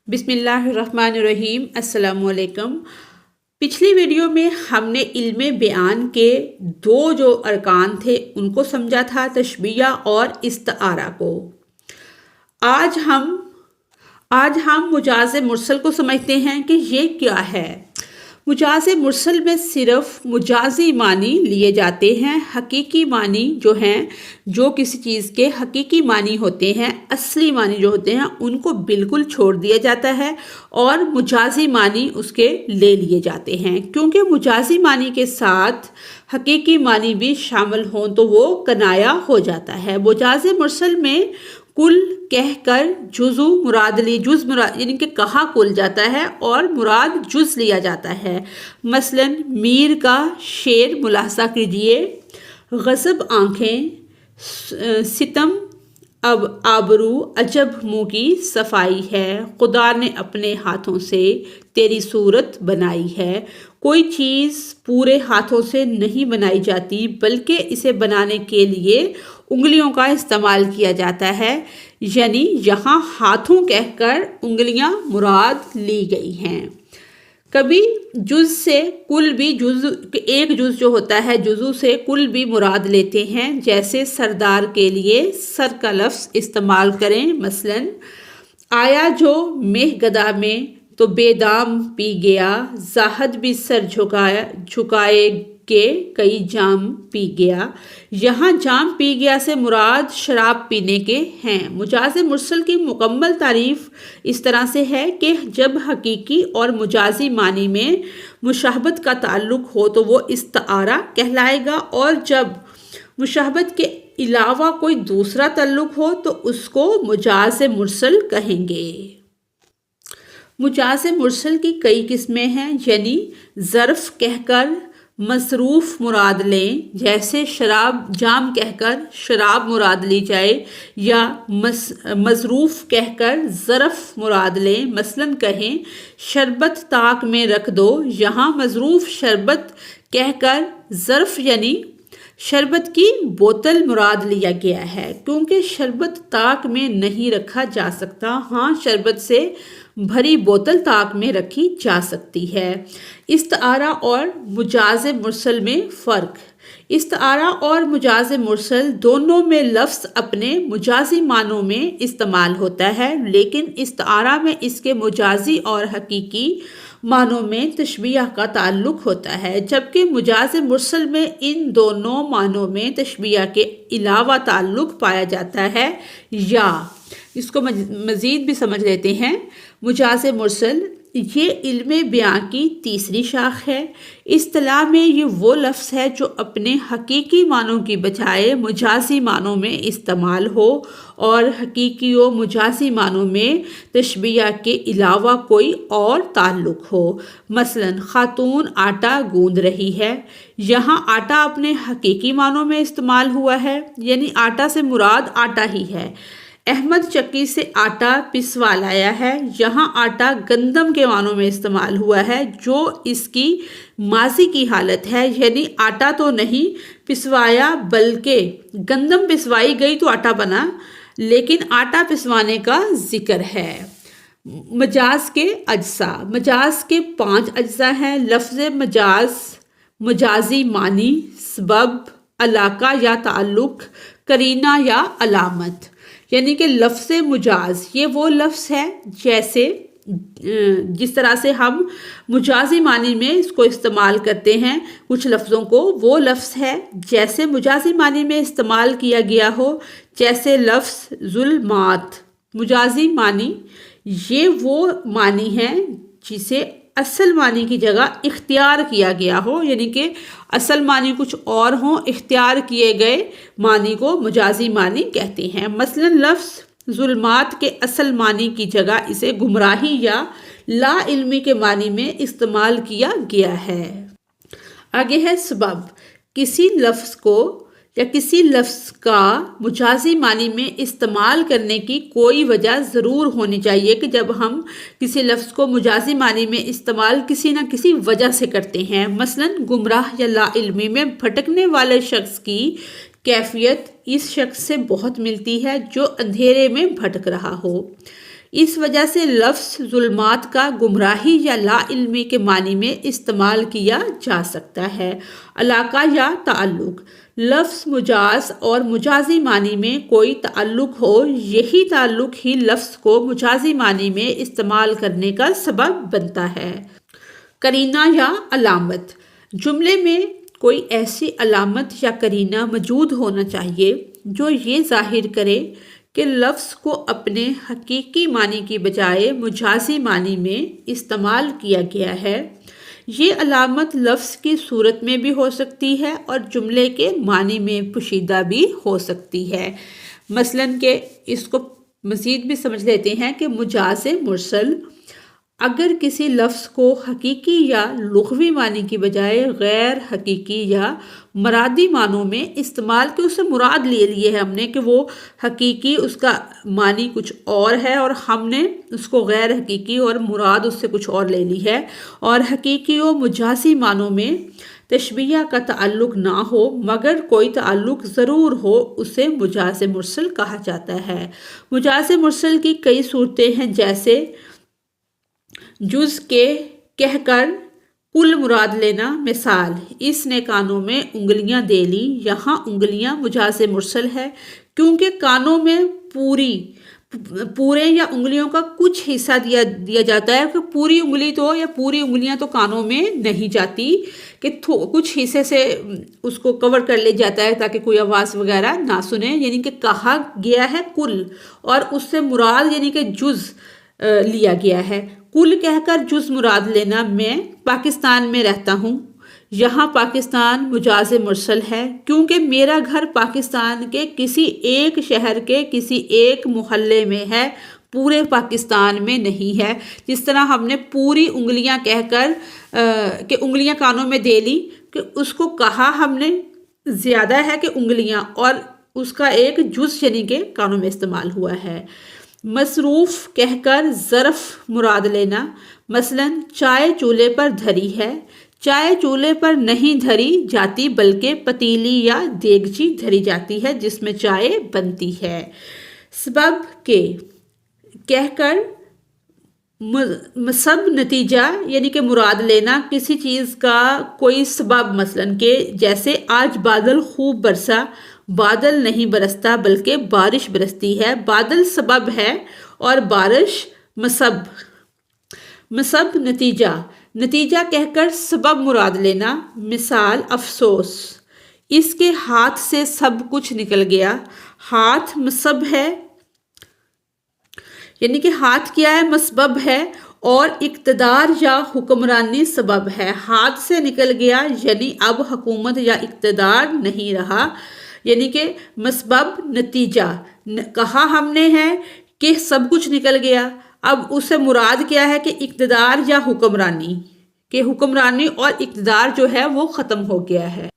बिस्मिल्लाहिर्रहमानिर्रहीम। अस्सलाम वालेकुम। पिछली वीडियो में हमने इल्म बयान के दो जो अरकान थे उनको समझा था, तशबीह और इस्तारा को। आज हम मुजाज़ मुरसल को समझते हैं कि ये क्या है। मुजाज़ मुरसल में सिर्फ मुजाजी मानी लिए जाते हैं। हकीकी मानी जो हैं, जो किसी चीज़ के हकीकी मानी होते हैं, असली मानी जो होते हैं, उनको बिल्कुल छोड़ दिया जाता है और मुजाजी मानी उसके ले लिए जाते हैं। क्योंकि मुजाजी मानी के साथ हकीकी मानी भी शामिल हों तो वो कनाया हो जाता है। मुजाज़ मुरसल में कुल कहकर जुज़ मुराद यानी कि कहा कुल जाता है और मुराद जुज़ लिया जाता है। मसलन मीर का शेर मुलाहजा कीजिए। गज़ब आँखें, सितम अब आबरू, अजब मुँह की सफाई है। खुदा ने अपने हाथों से तेरी सूरत बनाई है। कोई चीज़ पूरे हाथों से नहीं बनाई जाती, बल्कि इसे बनाने के लिए उंगलियों का इस्तेमाल किया जाता है। यानी यहाँ हाथों कहकर उंगलियाँ मुराद ली गई हैं। कभी जुज़ से कुल भी, एक जुज़ जो होता है, जुज़ू से कुल भी मुराद लेते हैं। जैसे सरदार के लिए सर का लफ्ज़ इस्तेमाल करें। मसलन आया जो मेह गदा में तो बेदाम पी गया, ज़ाहद भी सर झुकाए के कई जाम पी गया। यहाँ जाम पी गया से मुराद शराब पीने के हैं। मुजाज़ मुरसल की मुकम्मल तारीफ़ इस तरह से है कि जब हकीकी और मुजाजी मानी में मुशाहबत का ताल्लुक हो तो वो इस्तारा कहलाएगा, और जब मुशाहबत के अलावा कोई दूसरा ताल्लुक हो तो उसको मुजाज़ मुरसल कहेंगे। मुजाज़ मुरसल की कई किस्में हैं, यानी ज़र्फ़ कहकर मसरूफ़ मुराद लें, जैसे शराब, जाम कहकर शराब मुराद ली जाए, या मसरूफ़ कहकर ज़रफ़ मुराद लें। मसलन कहें शरबत ताक में रख दो, यहाँ मसरूफ़ शरबत कहकर ज़र्फ़ यानी शरबत की बोतल मुराद लिया गया है, क्योंकि शरबत ताक में नहीं रखा जा सकता। हाँ, शरबत से भरी बोतल ताक में रखी जा सकती है। इस्तारा और मुजाज़ मुरसल में फ़र्क। इस्तारा और मुजाज़ मुरसल दोनों में लफ्ज़ अपने मुजाजी मानों में इस्तेमाल होता है, लेकिन इस्तारा में इसके मुजाजी और हकीकी मानों में तशबीह का ताल्लुक होता है, जबकि मुजाज़ मुरसल में इन दोनों मानों में तशबीह के अलावा ताल्लुक पाया जाता है। या इसको मज़ीद भी समझ लेते हैं। मुजाज़ मुरसल ये इल्म बयां की तीसरी शाख है। इस्तिलाह में ये वो लफ्ज़ है जो अपने हकीकी मानों की बजाय मुजाजी मानों में इस्तेमाल हो और हकीकी व मुजाजी मानों में तशबीह के अलावा कोई और ताल्लुक हो। मसलन खातून आटा गूंद रही है, यहाँ आटा अपने हकीकी मानों में इस्तेमाल हुआ है, यानी आटा से मुराद आटा ही है। अहमद चक्की से आटा पिसवा लाया है, यहाँ आटा गंदम के मानों में इस्तेमाल हुआ है, जो इसकी माजी की हालत है, यानी आटा तो नहीं पिसवाया बल्कि गंदम पिसवाई गई तो आटा बना, लेकिन आटा पिसवाने का जिक्र है। मजाज के अज्जा। मजाज के 5 अज्जा हैं। लफ्ज़ मजाज, मजाजी मानी, सबब, अलाका या ताल्लुक, करीना या अलामत। यानी कि लफ्ज़ मुजाज ये वो लफ्ज़ है जैसे जिस तरह से हम मुजाजी मानी में इसको इस्तेमाल करते हैं कुछ लफ्ज़ों को, वो लफ्ज़ है जैसे मुजाजी मानी में इस्तेमाल किया गया हो। जैसे लफ्ज़ जुल्मात। मुजाजी मानी ये वो मानी है जिसे असल मानी की जगह इख्तियार किया गया हो, यानी कि असल मानी कुछ और हो, इख्तियार किए गए मानी को मुजाजी मानी कहते हैं। मसलन लफ्ज़ जुल्मात के असल मानी की जगह इसे गुमराही या ला इल्मी के मानी में इस्तेमाल किया गया है। आगे है सबब। किसी लफ्ज़ को या किसी लफ्ज़ का मुजाजी मानी में इस्तेमाल करने की कोई वजह ज़रूर होनी चाहिए कि जब हम किसी लफ्ज़ को मुजाजी मानी में इस्तेमाल किसी न किसी वजह से करते हैं। मसलन गुमराह या लाइल्मी में भटकने वाले शख्स की कैफियत इस शख्स से बहुत मिलती है जो अंधेरे में भटक रहा हो। اس وجہ سے لفظ ظلمات کا گمراہی یا لا علمی کے معنی میں استعمال کیا جا سکتا ہے۔ علاقہ یا تعلق، لفظ مجاز اور مجازی معنی میں کوئی تعلق ہو، یہی تعلق ہی لفظ کو مجازی معنی میں استعمال کرنے کا سبب بنتا ہے۔ قرینہ یا علامت، جملے میں کوئی ایسی علامت یا قرینہ موجود ہونا چاہیے جو یہ ظاہر کرے کہ لفظ کو اپنے حقیقی معنی کی بجائے مجازی معنی میں استعمال کیا گیا ہے۔ یہ علامت لفظ کی صورت میں بھی ہو سکتی ہے اور جملے کے معنی میں پوشیدہ بھی ہو سکتی ہے۔ مثلاً کہ اس کو مزید بھی سمجھ لیتے ہیں کہ مجاز مرسل، اگر کسی لفظ کو حقیقی یا لغوی معنی کی بجائے غیر حقیقی یا مرادی معنوں میں استعمال کے اسے مراد لے لیے ہے ہم نے کہ وہ حقیقی اس کا معنی کچھ اور ہے اور ہم نے اس کو غیر حقیقی اور مراد اس سے کچھ اور لے لی ہے، اور حقیقی و مجازی معنوں میں تشبیہ کا تعلق نہ ہو مگر کوئی تعلق ضرور ہو، اسے مجاز مرسل کہا جاتا ہے۔ مجاز مرسل کی کئی صورتیں ہیں، جیسے جز کے کہہ کر کل مراد لینا۔ مثال، اس نے کانوں میں انگلیاں دے لی، یہاں انگلیاں مجاز مرسل ہے کیونکہ کانوں میں پورے یا انگلیوں کا کچھ حصہ دیا جاتا ہے کہ پوری انگلی تو یا پوری انگلیاں تو کانوں میں نہیں جاتی، کہ کچھ حصے سے اس کو کور کر لیا جاتا ہے تاکہ کوئی آواز وغیرہ نہ سنے، یعنی کہ کہا گیا ہے کل اور اس سے مراد یعنی کہ جز لیا گیا ہے۔ کل کہہ کر جز مراد لینا، میں پاکستان میں رہتا ہوں، یہاں پاکستان مجاز مرسل ہے کیونکہ میرا گھر پاکستان کے کسی ایک شہر کے کسی ایک محلے میں ہے، پورے پاکستان میں نہیں ہے۔ جس طرح ہم نے پوری انگلیاں کہہ کر کہ انگلیاں کانوں میں دے لی، کہ اس کو کہا ہم نے زیادہ ہے کہ انگلیاں، اور اس کا ایک جز یعنی کہ کانوں میں استعمال ہوا ہے۔ مصروف کہہ کر ظرف مراد لینا، مثلاً چائے چولہے پر دھری ہے، چائے چولہے پر نہیں دھری جاتی بلکہ پتیلی یا دیگچی دھری جاتی ہے جس میں چائے بنتی ہے۔ سبب کے کہہ کر مسب نتیجہ یعنی کہ مراد لینا، کسی چیز کا کوئی سبب، مثلاً کہ جیسے آج بادل خوب برسا، بادل نہیں برستا بلکہ بارش برستی ہے، بادل سبب ہے اور بارش مسب نتیجہ کہہ کر سبب مراد لینا۔ مثال، افسوس، اس کے ہاتھ سے سب کچھ نکل گیا، ہاتھ مسب ہے یعنی کہ ہاتھ کیا ہے، مسبب ہے، اور اقتدار یا حکمرانی سبب ہے۔ ہاتھ سے نکل گیا یعنی اب حکومت یا اقتدار نہیں رہا، یعنی کہ مسبب نتیجہ کہا ہم نے ہے کہ سب کچھ نکل گیا، اب اس سے مراد کیا ہے کہ اقتدار یا حکمرانی، کہ حکمرانی اور اقتدار جو ہے وہ ختم ہو گیا ہے۔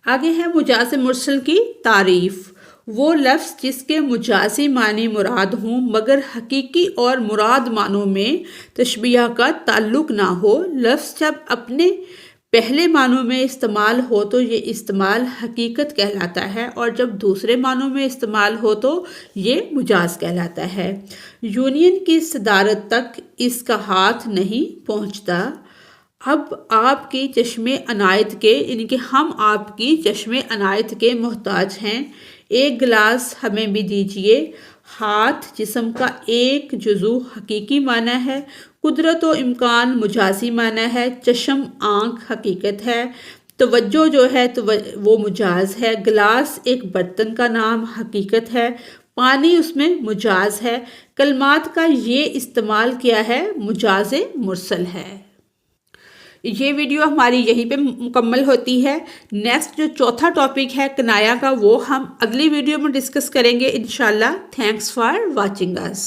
آگے ہے مجاز مرسل کی تعریف۔ وہ لفظ جس کے مجازی معنی مراد ہوں مگر حقیقی اور مراد معنوں میں تشبیہ کا تعلق نہ ہو۔ لفظ جب اپنے پہلے معنوں میں استعمال ہو تو یہ استعمال حقیقت کہلاتا ہے، اور جب دوسرے معنوں میں استعمال ہو تو یہ مجاز کہلاتا ہے۔ یونین کی صدارت تک اس کا ہاتھ نہیں پہنچتا، اب آپ کی چشم عنایت کے یعنی کہ ہم آپ کی چشم عنایت کے محتاج ہیں، ایک گلاس ہمیں بھی دیجیے۔ ہاتھ جسم کا ایک جزو حقیقی معنی ہے، قدرت و امکان مجازی معنی ہے، چشم آنکھ حقیقت ہے، توجہ جو ہے تو وہ مجاز ہے، گلاس ایک برتن کا نام حقیقت ہے، پانی اس میں مجاز ہے۔ کلمات کا یہ استعمال کیا ہے، مجاز مرسل ہے۔ یہ ویڈیو ہماری یہیں پہ مکمل ہوتی ہے۔ نیکسٹ جو چوتھا ٹاپک ہے کنایا کا، وہ ہم اگلی ویڈیو میں ڈسکس کریں گے انشاءاللہ۔ Thanks for watching us.